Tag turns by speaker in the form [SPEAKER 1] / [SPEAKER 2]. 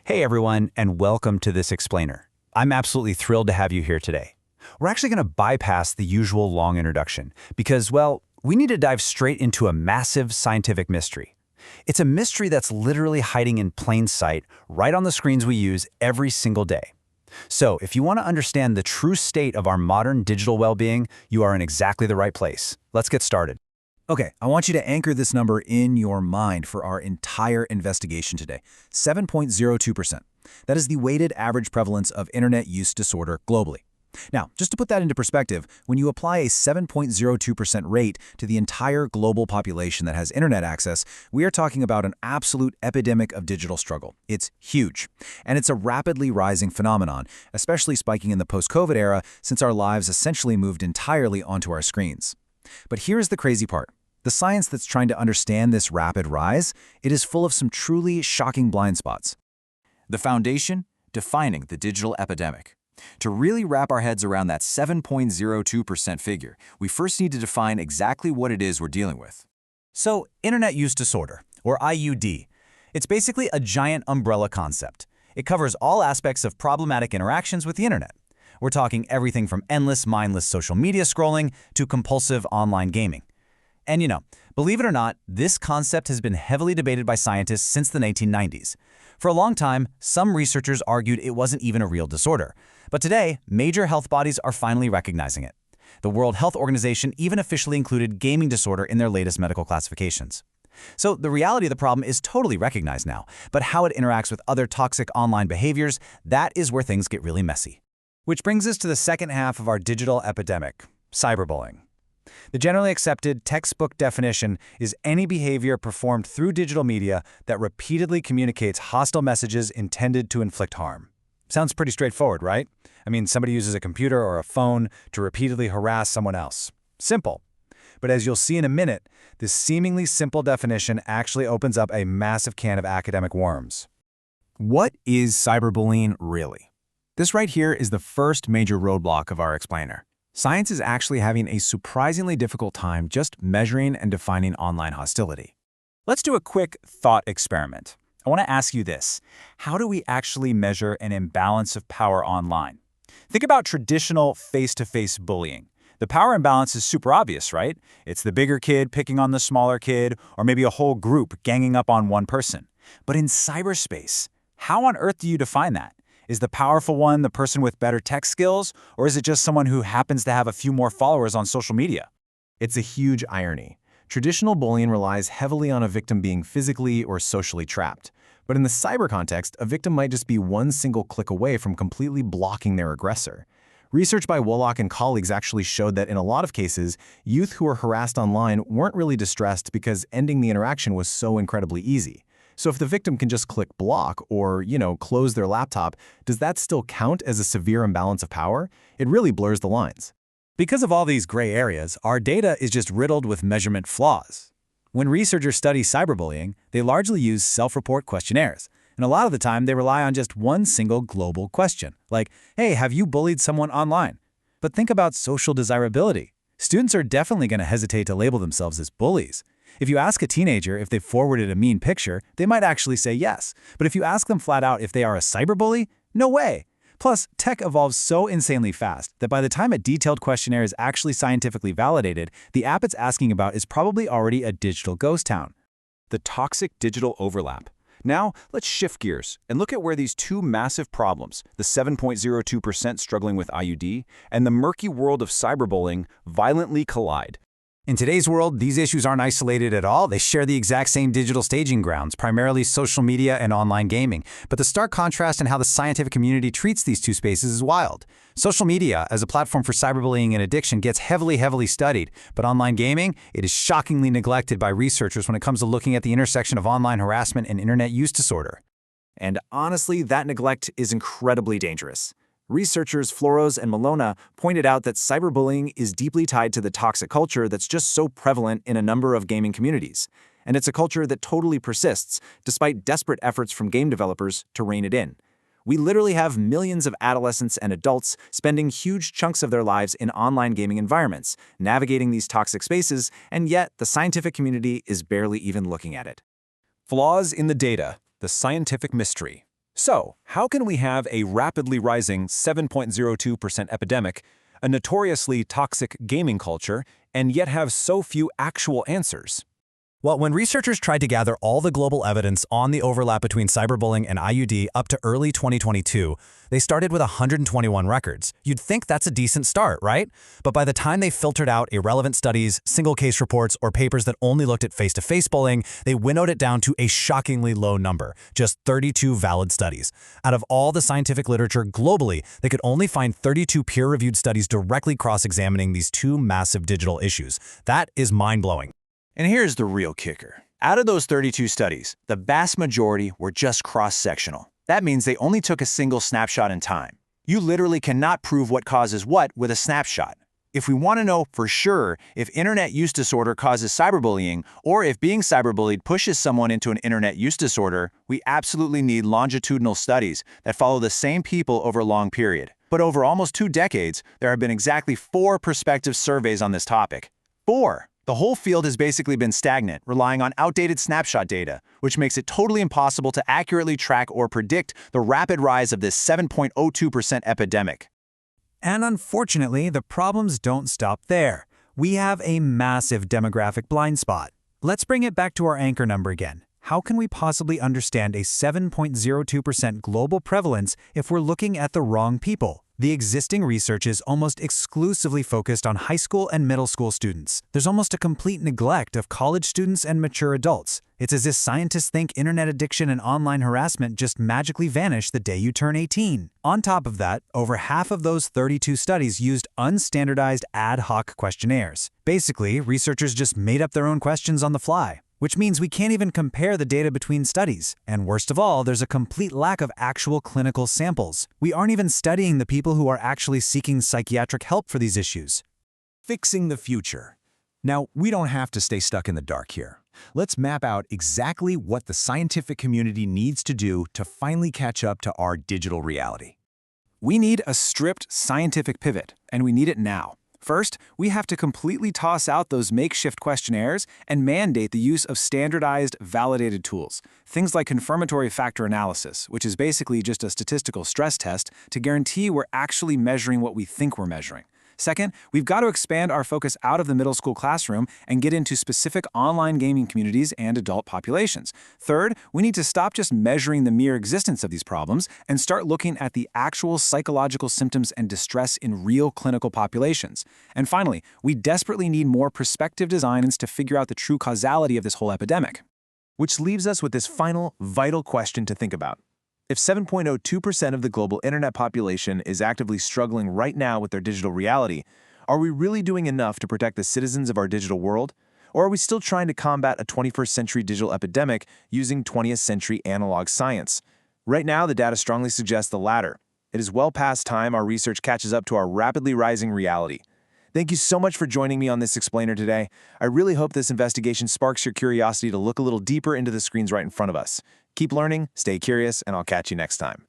[SPEAKER 1] Hey everyone, and welcome to this explainer. I'm absolutely thrilled to have you here today. We're actually going to bypass the usual long introduction because, well, we need to dive straight into a massive scientific mystery. It's a mystery that's literally hiding in plain sight right on the screens we use every single day. So, if you want to understand the true state of our modern digital well-being, you are in exactly the right place. Let's get started.
[SPEAKER 2] Okay, I want you to anchor this number in your mind for our entire investigation today, 7.02%. That is the weighted average prevalence of internet use disorder globally. Now, just to put that into perspective, when you apply a 7.02% rate to the entire global population that has internet access, we are talking about an absolute epidemic of digital struggle. It's huge. And it's a rapidly rising phenomenon, especially spiking in the post-COVID era since our lives essentially moved entirely onto our screens. But here's the crazy part. The science that's trying to understand this rapid rise, it is full of some truly shocking blind spots. The foundation, defining the digital epidemic. To really wrap our heads around that 7.02% figure, we first need to define exactly what it is we're dealing with.
[SPEAKER 1] So, internet use disorder, or IUD, it's basically a giant umbrella concept. It covers all aspects of problematic interactions with the internet. We're talking everything from endless, mindless social media scrolling to compulsive online gaming. And believe it or not, this concept has been heavily debated by scientists since the 1990s. For a long time, some researchers argued it wasn't even a real disorder. But today, major health bodies are finally recognizing it. The World Health Organization even officially included gaming disorder in their latest medical classifications. So the reality of the problem is totally recognized now, but how it interacts with other toxic online behaviors, that is where things get really messy. Which brings us to the second half of our digital epidemic, cyberbullying. The generally accepted textbook definition is any behavior performed through digital media that repeatedly communicates hostile messages intended to inflict harm. Sounds pretty straightforward, right? I mean, somebody uses a computer or a phone to repeatedly harass someone else. Simple. But as you'll see in a minute, this seemingly simple definition actually opens up a massive can of academic worms.
[SPEAKER 2] What is cyberbullying really? This right here is the first major roadblock of our explainer. Science is actually having a surprisingly difficult time just measuring and defining online hostility.
[SPEAKER 1] Let's do a quick thought experiment. I want to ask you this. How do we actually measure an imbalance of power online? Think about traditional face-to-face bullying. The power imbalance is super obvious, right? It's the bigger kid picking on the smaller kid, or maybe a whole group ganging up on one person. But in cyberspace, how on earth do you define that? Is the powerful one the person with better tech skills, or is it just someone who happens to have a few more followers on social media?
[SPEAKER 2] It's a huge irony. Traditional bullying relies heavily on a victim being physically or socially trapped. But in the cyber context, a victim might just be one single click away from completely blocking their aggressor. Research by Wolak and colleagues actually showed that in a lot of cases, youth who were harassed online weren't really distressed because ending the interaction was so incredibly easy. So if the victim can just click block or, close their laptop, does that still count as a severe imbalance of power? It really blurs the lines.
[SPEAKER 1] Because of all these gray areas, our data is just riddled with measurement flaws. When researchers study cyberbullying, they largely use self-report questionnaires. And a lot of the time, they rely on just one single global question, like, hey, have you bullied someone online? But think about social desirability. Students are definitely going to hesitate to label themselves as bullies. If you ask a teenager if they've forwarded a mean picture, they might actually say yes. But if you ask them flat out if they are a cyberbully, no way. Plus, tech evolves so insanely fast that by the time a detailed questionnaire is actually scientifically validated, the app it's asking about is probably already a digital ghost town.
[SPEAKER 3] The toxic digital overlap. Now, let's shift gears and look at where these two massive problems, the 7.02% struggling with IUD and the murky world of cyberbullying, violently collide.
[SPEAKER 1] In today's world, these issues aren't isolated at all. They share the exact same digital staging grounds, primarily social media and online gaming. But the stark contrast in how the scientific community treats these two spaces is wild. Social media, as a platform for cyberbullying and addiction, gets heavily studied. But online gaming, it is shockingly neglected by researchers when it comes to looking at the intersection of online harassment and internet use disorder.
[SPEAKER 4] And honestly, that neglect is incredibly dangerous. Researchers Floros and Malona pointed out that cyberbullying is deeply tied to the toxic culture that's just so prevalent in a number of gaming communities. And it's a culture that totally persists, despite desperate efforts from game developers to rein it in. We literally have millions of adolescents and adults spending huge chunks of their lives in online gaming environments, navigating these toxic spaces, and yet the scientific community is barely even looking at it.
[SPEAKER 3] Flaws in the data, the scientific mystery. So, how can we have a rapidly rising 7.02% epidemic, a notoriously toxic gaming culture, and yet have so few actual answers?
[SPEAKER 1] Well, when researchers tried to gather all the global evidence on the overlap between cyberbullying and IUD up to early 2022, they started with 121 records. You'd think that's a decent start, right? But by the time they filtered out irrelevant studies, single case reports, or papers that only looked at face-to-face bullying, they winnowed it down to a shockingly low number, just 32 valid studies. Out of all the scientific literature globally, they could only find 32 peer-reviewed studies directly cross-examining these two massive digital issues. That is mind-blowing.
[SPEAKER 4] And here's the real kicker. Out of those 32 studies, the vast majority were just cross-sectional. That means they only took a single snapshot in time. You literally cannot prove what causes what with a snapshot. If we want to know for sure if internet use disorder causes cyberbullying, or if being cyberbullied pushes someone into an internet use disorder, we absolutely need longitudinal studies that follow the same people over a long period. But over almost 2 decades, there have been exactly 4 prospective surveys on this topic. 4! The whole field has basically been stagnant, relying on outdated snapshot data, which makes it totally impossible to accurately track or predict the rapid rise of this 7.02% epidemic.
[SPEAKER 2] And unfortunately, the problems don't stop there. We have a massive demographic blind spot. Let's bring it back to our anchor number again. How can we possibly understand a 7.02% global prevalence if we're looking at the wrong people? The existing research is almost exclusively focused on high school and middle school students. There's almost a complete neglect of college students and mature adults. It's as if scientists think internet addiction and online harassment just magically vanish the day you turn 18. On top of that, over half of those 32 studies used unstandardized ad hoc questionnaires. Basically, researchers just made up their own questions on the fly, which means we can't even compare the data between studies. And worst of all, there's a complete lack of actual clinical samples. We aren't even studying the people who are actually seeking psychiatric help for these issues.
[SPEAKER 3] Fixing the future. Now, we don't have to stay stuck in the dark here. Let's map out exactly what the scientific community needs to do to finally catch up to our digital reality.
[SPEAKER 4] We need a strict scientific pivot, and we need it now. First, we have to completely toss out those makeshift questionnaires and mandate the use of standardized, validated tools. Things like confirmatory factor analysis, which is basically just a statistical stress test to guarantee we're actually measuring what we think we're measuring. Second, we've got to expand our focus out of the middle school classroom and get into specific online gaming communities and adult populations. Third, we need to stop just measuring the mere existence of these problems and start looking at the actual psychological symptoms and distress in real clinical populations. And finally, we desperately need more prospective designs to figure out the true causality of this whole epidemic.
[SPEAKER 3] Which leaves us with this final, vital question to think about. If 7.02% of the global internet population is actively struggling right now with their digital reality, are we really doing enough to protect the citizens of our digital world? Or are we still trying to combat a 21st century digital epidemic using 20th century analog science? Right now, the data strongly suggests the latter. It is well past time our research catches up to our rapidly rising reality. Thank you so much for joining me on this explainer today. I really hope this investigation sparks your curiosity to look a little deeper into the screens right in front of us. Keep learning, stay curious, and I'll catch you next time.